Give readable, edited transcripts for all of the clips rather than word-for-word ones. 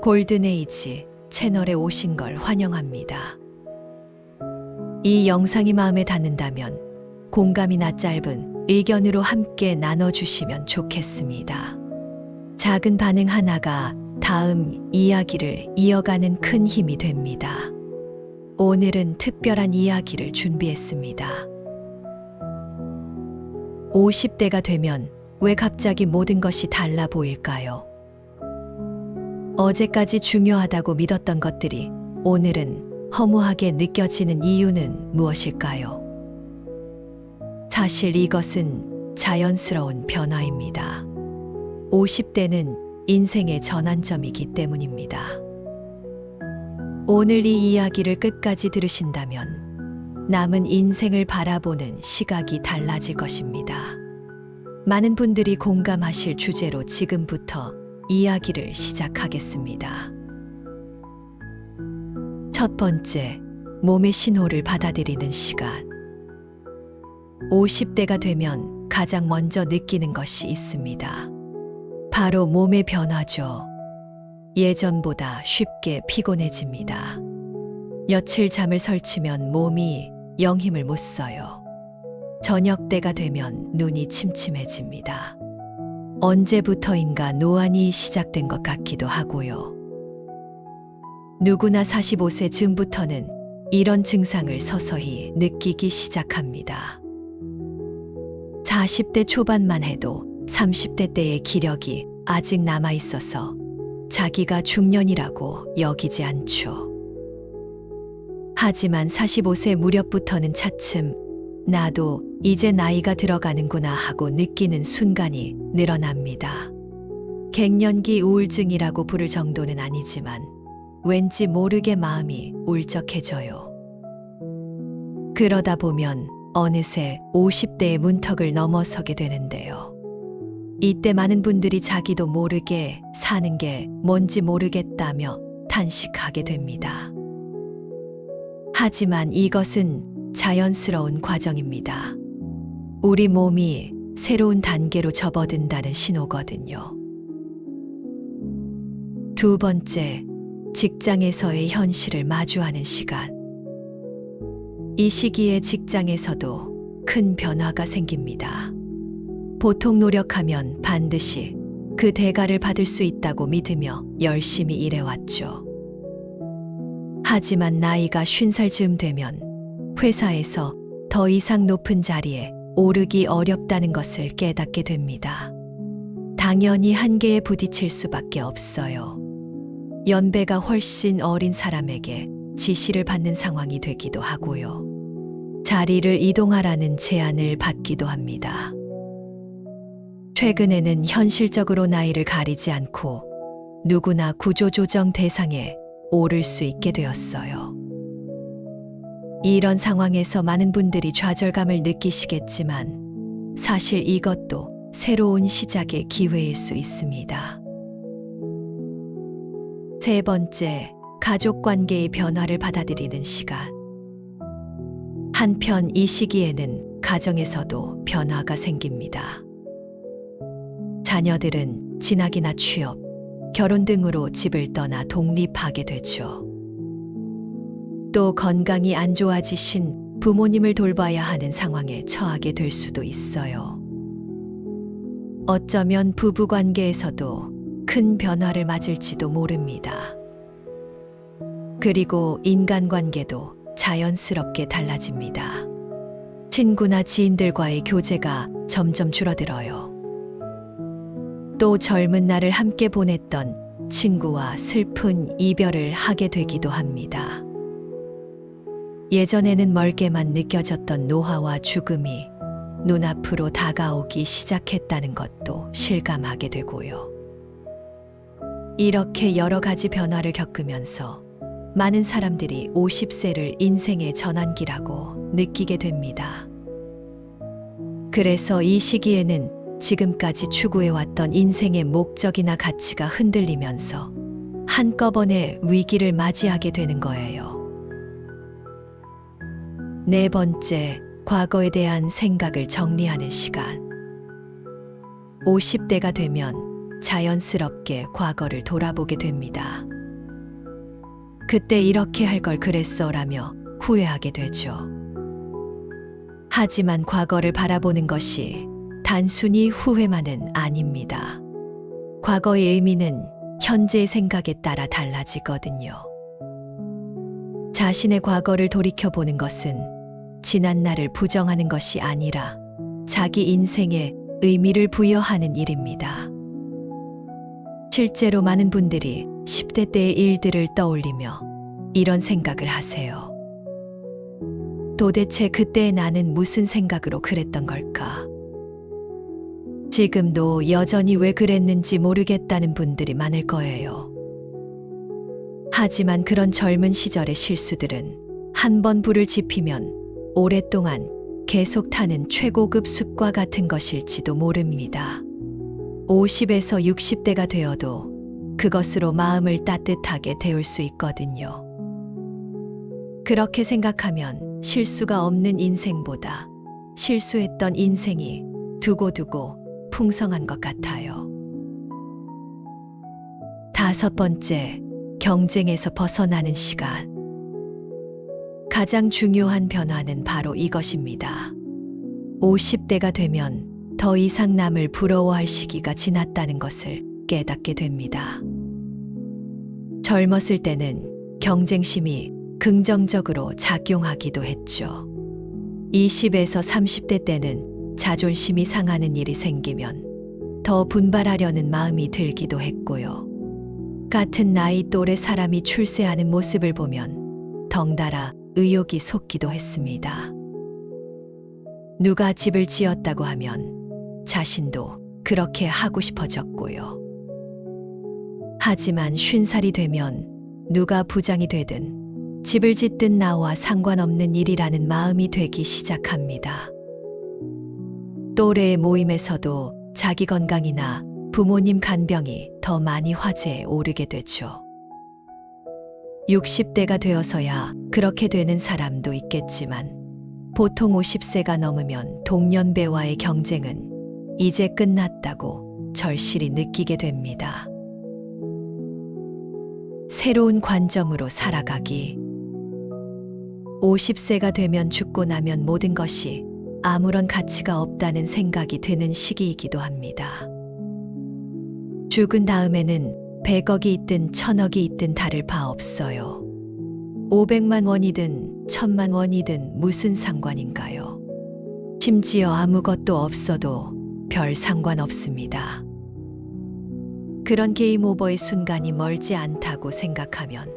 골든에이지 채널에 오신 걸 환영합니다. 이 영상이 마음에 닿는다면 공감이나 짧은 의견으로 함께 나눠주시면 좋겠습니다. 작은 반응 하나가 다음 이야기를 이어가는 큰 힘이 됩니다. 오늘은 특별한 이야기를 준비했습니다. 50대가 되면 왜 갑자기 모든 것이 달라 보일까요? 어제까지 중요하다고 믿었던 것들이 오늘은 허무하게 느껴지는 이유는 무엇일까요? 사실 이것은 자연스러운 변화입니다. 50대는 인생의 전환점이기 때문입니다. 오늘 이 이야기를 끝까지 들으신다면 남은 인생을 바라보는 시각이 달라질 것입니다. 많은 분들이 공감하실 주제로 지금부터 이야기를 시작하겠습니다. 첫 번째, 몸의 신호를 받아들이는 시간. 50대가 되면 가장 먼저 느끼는 것이 있습니다. 바로 몸의 변화죠. 예전보다 쉽게 피곤해집니다. 며칠 잠을 설치면 몸이 영 힘을 못 써요. 저녁 때가 되면 눈이 침침해집니다. 언제부터인가 노안이 시작된 것 같기도 하고요. 누구나 45세 즈음부터는 이런 증상을 서서히 느끼기 시작합니다. 40대 초반만 해도 30대 때의 기력이 아직 남아 있어서 자기가 중년이라고 여기지 않죠. 하지만 45세 무렵부터는 차츰 나도 이제 나이가 들어가는구나 하고 느끼는 순간이 늘어납니다. 갱년기 우울증이라고 부를 정도는 아니지만 왠지 모르게 마음이 울적해져요. 그러다 보면 어느새 50대의 문턱을 넘어서게 되는데요. 이때 많은 분들이 자기도 모르게 사는 게 뭔지 모르겠다며 탄식하게 됩니다. 하지만 이것은 자연스러운 과정입니다. 우리 몸이 새로운 단계로 접어든다는 신호거든요. 두 번째, 직장에서의 현실을 마주하는 시간. 이 시기에 직장에서도 큰 변화가 생깁니다. 보통 노력하면 반드시 그 대가를 받을 수 있다고 믿으며 열심히 일해왔죠. 하지만 나이가 50살 즈음 되면 회사에서 더 이상 높은 자리에 오르기 어렵다는 것을 깨닫게 됩니다. 당연히 한계에 부딪힐 수밖에 없어요. 연배가 훨씬 어린 사람에게 지시를 받는 상황이 되기도 하고요. 자리를 이동하라는 제안을 받기도 합니다. 최근에는 현실적으로 나이를 가리지 않고 누구나 구조조정 대상에 오를 수 있게 되었어요. 이런 상황에서 많은 분들이 좌절감을 느끼시겠지만 사실 이것도 새로운 시작의 기회일 수 있습니다. 세 번째, 가족 관계의 변화를 받아들이는 시간. 한편 이 시기에는 가정에서도 변화가 생깁니다. 자녀들은 진학이나 취업, 결혼 등으로 집을 떠나 독립하게 되죠. 또 건강이 안 좋아지신 부모님을 돌봐야 하는 상황에 처하게 될 수도 있어요. 어쩌면 부부 관계에서도 큰 변화를 맞을지도 모릅니다. 그리고 인간관계도 자연스럽게 달라집니다. 친구나 지인들과의 교제가 점점 줄어들어요. 또 젊은 날을 함께 보냈던 친구와 슬픈 이별을 하게 되기도 합니다. 예전에는 멀게만 느껴졌던 노화와 죽음이 눈앞으로 다가오기 시작했다는 것도 실감하게 되고요. 이렇게 여러 가지 변화를 겪으면서 많은 사람들이 50세를 인생의 전환기라고 느끼게 됩니다. 그래서 이 시기에는 지금까지 추구해왔던 인생의 목적이나 가치가 흔들리면서 한꺼번에 위기를 맞이하게 되는 거예요. 네 번째, 과거에 대한 생각을 정리하는 시간. 50대가 되면 자연스럽게 과거를 돌아보게 됩니다. 그때 이렇게 할 걸 그랬어라며 후회하게 되죠. 하지만 과거를 바라보는 것이 단순히 후회만은 아닙니다. 과거의 의미는 현재의 생각에 따라 달라지거든요. 자신의 과거를 돌이켜보는 것은 지난 날을 부정하는 것이 아니라 자기 인생에 의미를 부여하는 일입니다. 실제로 많은 분들이 10대 때의 일들을 떠올리며 이런 생각을 하세요. 도대체 그때 나는 무슨 생각으로 그랬던 걸까? 지금도 여전히 왜 그랬는지 모르겠다는 분들이 많을 거예요. 하지만 그런 젊은 시절의 실수들은 한 번 불을 지피면 오랫동안 계속 타는 최고급 숲과 같은 것일지도 모릅니다. 50에서 60대가 되어도 그것으로 마음을 따뜻하게 데울 수 있거든요. 그렇게 생각하면 실수가 없는 인생보다 실수했던 인생이 두고두고 풍성한 것 같아요. 5번째, 경쟁에서 벗어나는 시간. 가장 중요한 변화는 바로 이것입니다. 50대가 되면 더 이상 남을 부러워할 시기가 지났다는 것을 깨닫게 됩니다. 젊었을 때는 경쟁심이 긍정적으로 작용하기도 했죠. 20에서 30대 때는 자존심이 상하는 일이 생기면 더 분발하려는 마음이 들기도 했고요. 같은 나이 또래 사람이 출세하는 모습을 보면 덩달아 의욕이 솟기도 했습니다. 누가 집을 지었다고 하면 자신도 그렇게 하고 싶어졌고요. 하지만 50살이 되면 누가 부장이 되든 집을 짓든 나와 상관없는 일이라는 마음이 되기 시작합니다. 또래의 모임에서도 자기 건강이나 부모님 간병이 더 많이 화제에 오르게 되죠. 60대가 되어서야 그렇게 되는 사람도 있겠지만 보통 50세가 넘으면 동년배와의 경쟁은 이제 끝났다고 절실히 느끼게 됩니다. 새로운 관점으로 살아가기. 50세가 되면 죽고 나면 모든 것이 아무런 가치가 없다는 생각이 드는 시기이기도 합니다. 죽은 다음에는 100억이 있든 1000억이 있든 다를 바 없어요. 500만 원이든 1000만 원이든 무슨 상관인가요? 심지어 아무것도 없어도 별 상관없습니다. 그런 게임 오버의 순간이 멀지 않다고 생각하면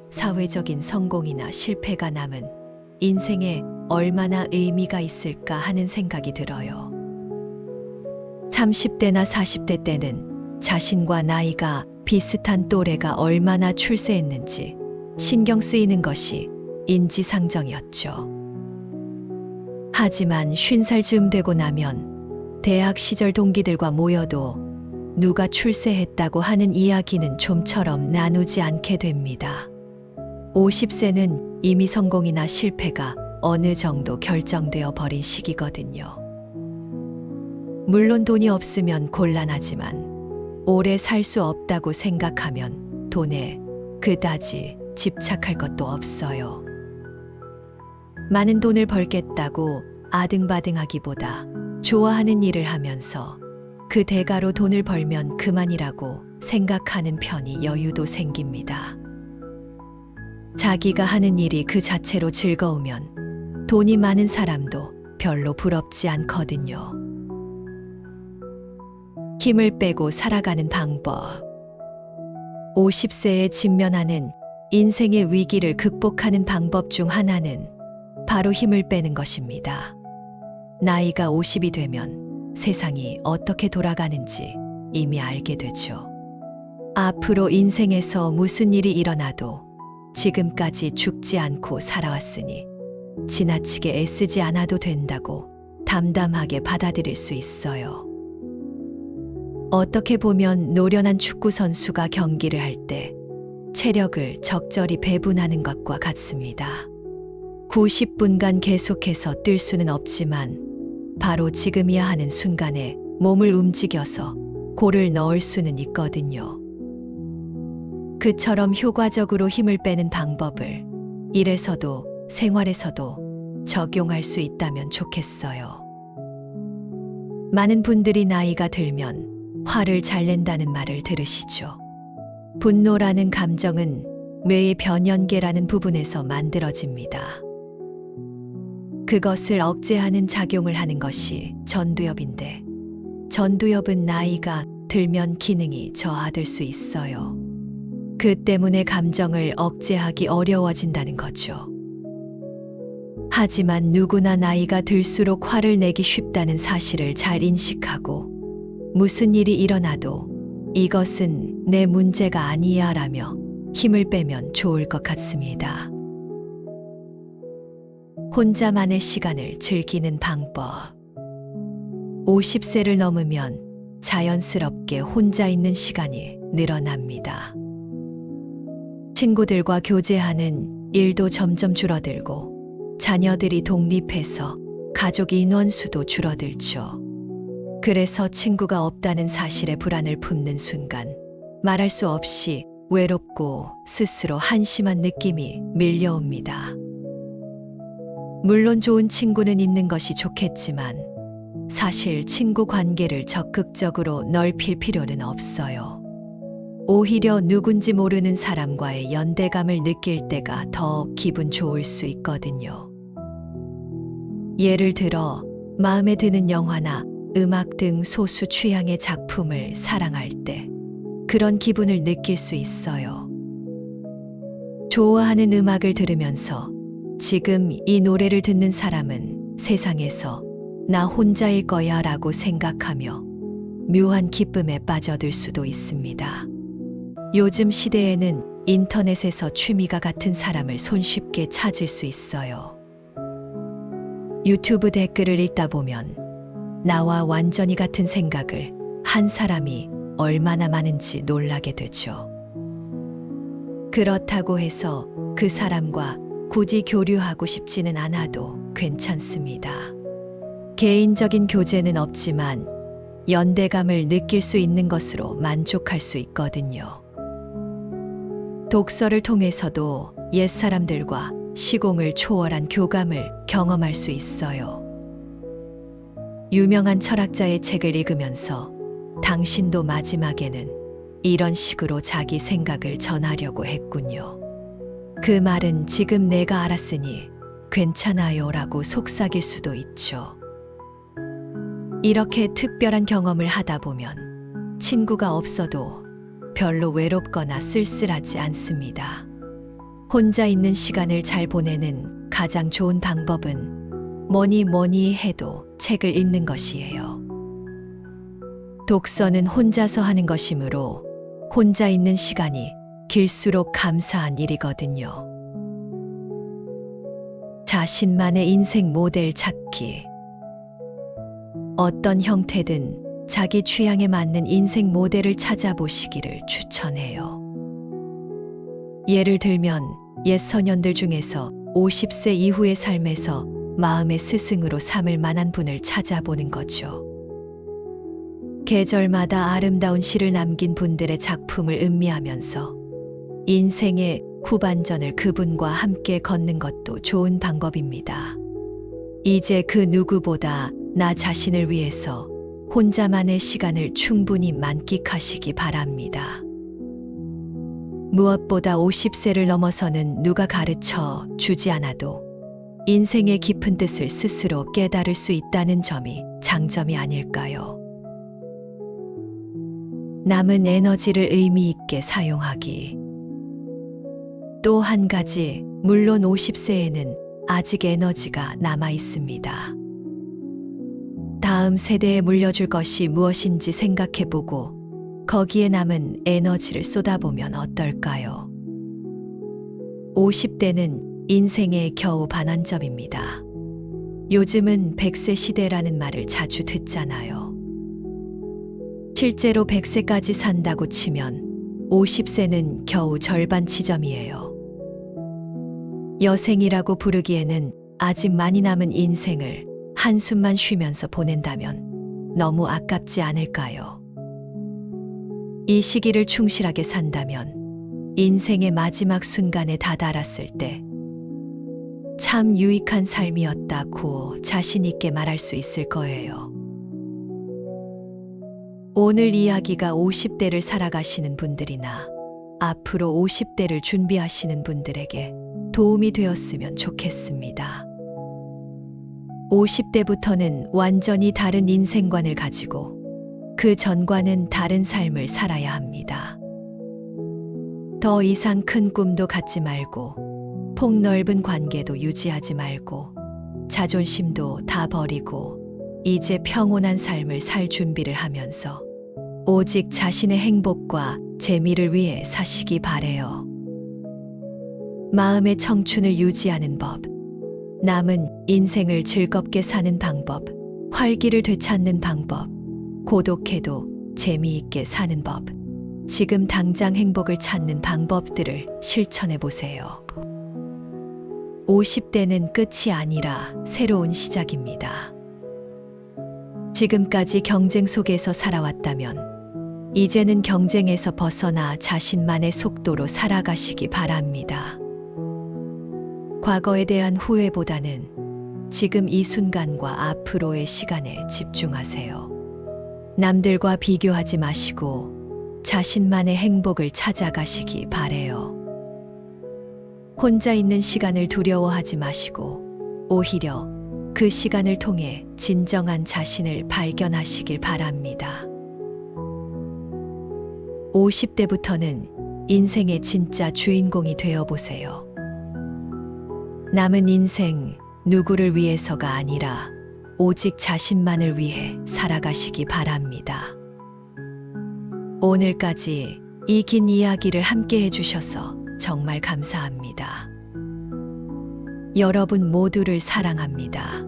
사회적인 성공이나 실패가 남은 인생에 얼마나 의미가 있을까 하는 생각이 들어요. 30대나 40대 때는 자신과 나이가 비슷한 또래가 얼마나 출세했는지 신경 쓰이는 것이 인지상정이었죠. 하지만 50살 즈음 되고 나면 대학 시절 동기들과 모여도 누가 출세했다고 하는 이야기는 좀처럼 나누지 않게 됩니다. 50세는 이미 성공이나 실패가 어느 정도 결정되어 버린 시기거든요. 물론 돈이 없으면 곤란하지만 오래 살 수 없다고 생각하면 돈에 그다지 집착할 것도 없어요. 많은 돈을 벌겠다고 아등바등하기보다 좋아하는 일을 하면서 그 대가로 돈을 벌면 그만이라고 생각하는 편이 여유도 생깁니다. 자기가 하는 일이 그 자체로 즐거우면 돈이 많은 사람도 별로 부럽지 않거든요. 힘을 빼고 살아가는 방법. 50세에 직면하는 인생의 위기를 극복하는 방법 중 하나는 바로 힘을 빼는 것입니다. 나이가 50이 되면 세상이 어떻게 돌아가는지 이미 알게 되죠. 앞으로 인생에서 무슨 일이 일어나도 지금까지 죽지 않고 살아왔으니 지나치게 애쓰지 않아도 된다고 담담하게 받아들일 수 있어요. 어떻게 보면 노련한 축구 선수가 경기를 할 때 체력을 적절히 배분하는 것과 같습니다. 90분간 계속해서 뛸 수는 없지만 바로 지금이야 하는 순간에 몸을 움직여서 골을 넣을 수는 있거든요. 그처럼 효과적으로 힘을 빼는 방법을 일에서도 생활에서도 적용할 수 있다면 좋겠어요. 많은 분들이 나이가 들면 화를 잘 낸다는 말을 들으시죠. 분노라는 감정은 뇌의 변연계라는 부분에서 만들어집니다. 그것을 억제하는 작용을 하는 것이 전두엽인데, 전두엽은 나이가 들면 기능이 저하될 수 있어요. 그 때문에 감정을 억제하기 어려워진다는 거죠. 하지만 누구나 나이가 들수록 화를 내기 쉽다는 사실을 잘 인식하고 무슨 일이 일어나도 이것은 내 문제가 아니야 라며 힘을 빼면 좋을 것 같습니다. 혼자만의 시간을 즐기는 방법. 50세를 넘으면 자연스럽게 혼자 있는 시간이 늘어납니다. 친구들과 교제하는 일도 점점 줄어들고 자녀들이 독립해서 가족 인원수도 줄어들죠. 그래서 친구가 없다는 사실에 불안을 품는 순간 말할 수 없이 외롭고 스스로 한심한 느낌이 밀려옵니다. 물론 좋은 친구는 있는 것이 좋겠지만 사실 친구 관계를 적극적으로 넓힐 필요는 없어요. 오히려 누군지 모르는 사람과의 연대감을 느낄 때가 더 기분 좋을 수 있거든요. 예를 들어 마음에 드는 영화나 음악 등 소수 취향의 작품을 사랑할 때 그런 기분을 느낄 수 있어요. 좋아하는 음악을 들으면서 지금 이 노래를 듣는 사람은 세상에서 나 혼자일 거야 라고 생각하며 묘한 기쁨에 빠져들 수도 있습니다. 요즘 시대에는 인터넷에서 취미가 같은 사람을 손쉽게 찾을 수 있어요. 유튜브 댓글을 읽다 보면 나와 완전히 같은 생각을 한 사람이 얼마나 많은지 놀라게 되죠. 그렇다고 해서 그 사람과 굳이 교류하고 싶지는 않아도 괜찮습니다. 개인적인 교제는 없지만 연대감을 느낄 수 있는 것으로 만족할 수 있거든요. 독서를 통해서도 옛사람들과 시공을 초월한 교감을 경험할 수 있어요. 유명한 철학자의 책을 읽으면서 당신도 마지막에는 이런 식으로 자기 생각을 전하려고 했군요. 그 말은 지금 내가 알았으니 괜찮아요 라고 속삭일 수도 있죠. 이렇게 특별한 경험을 하다 보면 친구가 없어도 별로 외롭거나 쓸쓸하지 않습니다. 혼자 있는 시간을 잘 보내는 가장 좋은 방법은 뭐니 해도 책을 읽는 것이에요. 독서는 혼자서 하는 것이므로 혼자 있는 시간이 길수록 감사한 일이거든요. 자신만의 인생 모델 찾기. 어떤 형태든 자기 취향에 맞는 인생 모델을 찾아보시기를 추천해요. 예를 들면 옛 소년들 중에서 50세 이후의 삶에서 마음의 스승으로 삼을 만한 분을 찾아보는 거죠. 계절마다 아름다운 시를 남긴 분들의 작품을 음미하면서 인생의 후반전을 그분과 함께 걷는 것도 좋은 방법입니다. 이제 그 누구보다 나 자신을 위해서 혼자만의 시간을 충분히 만끽하시기 바랍니다. 무엇보다 50세를 넘어서는 누가 가르쳐 주지 않아도 인생의 깊은 뜻을 스스로 깨달을 수 있다는 점이 장점이 아닐까요? 남은 에너지를 의미 있게 사용하기. 또 한 가지, 물론 50세에는 아직 에너지가 남아 있습니다. 다음 세대에 물려줄 것이 무엇인지 생각해보고 거기에 남은 에너지를 쏟아보면 어떨까요? 50대는 인생의 겨우 반환점입니다. 요즘은 100세 시대라는 말을 자주 듣잖아요. 실제로 100세까지 산다고 치면 50세는 겨우 절반 지점이에요. 여생이라고 부르기에는 아직 많이 남은 인생을 한숨만 쉬면서 보낸다면 너무 아깝지 않을까요? 이 시기를 충실하게 산다면 인생의 마지막 순간에 다다랐을 때 참 유익한 삶이었다고 자신있게 말할 수 있을 거예요. 오늘 이야기가 50대를 살아가시는 분들이나 앞으로 50대를 준비하시는 분들에게 도움이 되었으면 좋겠습니다. 50대부터는 완전히 다른 인생관을 가지고 그 전과는 다른 삶을 살아야 합니다. 더 이상 큰 꿈도 갖지 말고 폭넓은 관계도 유지하지 말고 자존심도 다 버리고 이제 평온한 삶을 살 준비를 하면서 오직 자신의 행복과 재미를 위해 사시기 바래요. 마음의 청춘을 유지하는 법, 남은 인생을 즐겁게 사는 방법, 활기를 되찾는 방법, 고독해도 재미있게 사는 법, 지금 당장 행복을 찾는 방법들을 실천해 보세요. 50대는 끝이 아니라 새로운 시작입니다. 지금까지 경쟁 속에서 살아왔다면 이제는 경쟁에서 벗어나 자신만의 속도로 살아가시기 바랍니다. 과거에 대한 후회보다는 지금 이 순간과 앞으로의 시간에 집중하세요. 남들과 비교하지 마시고 자신만의 행복을 찾아가시기 바래요. 혼자 있는 시간을 두려워하지 마시고 오히려 그 시간을 통해 진정한 자신을 발견하시길 바랍니다. 50대부터는 인생의 진짜 주인공이 되어 보세요. 남은 인생 누구를 위해서가 아니라 오직 자신만을 위해 살아가시기 바랍니다. 오늘까지 이 긴 이야기를 함께 해주셔서 정말 감사합니다. 여러분 모두를 사랑합니다.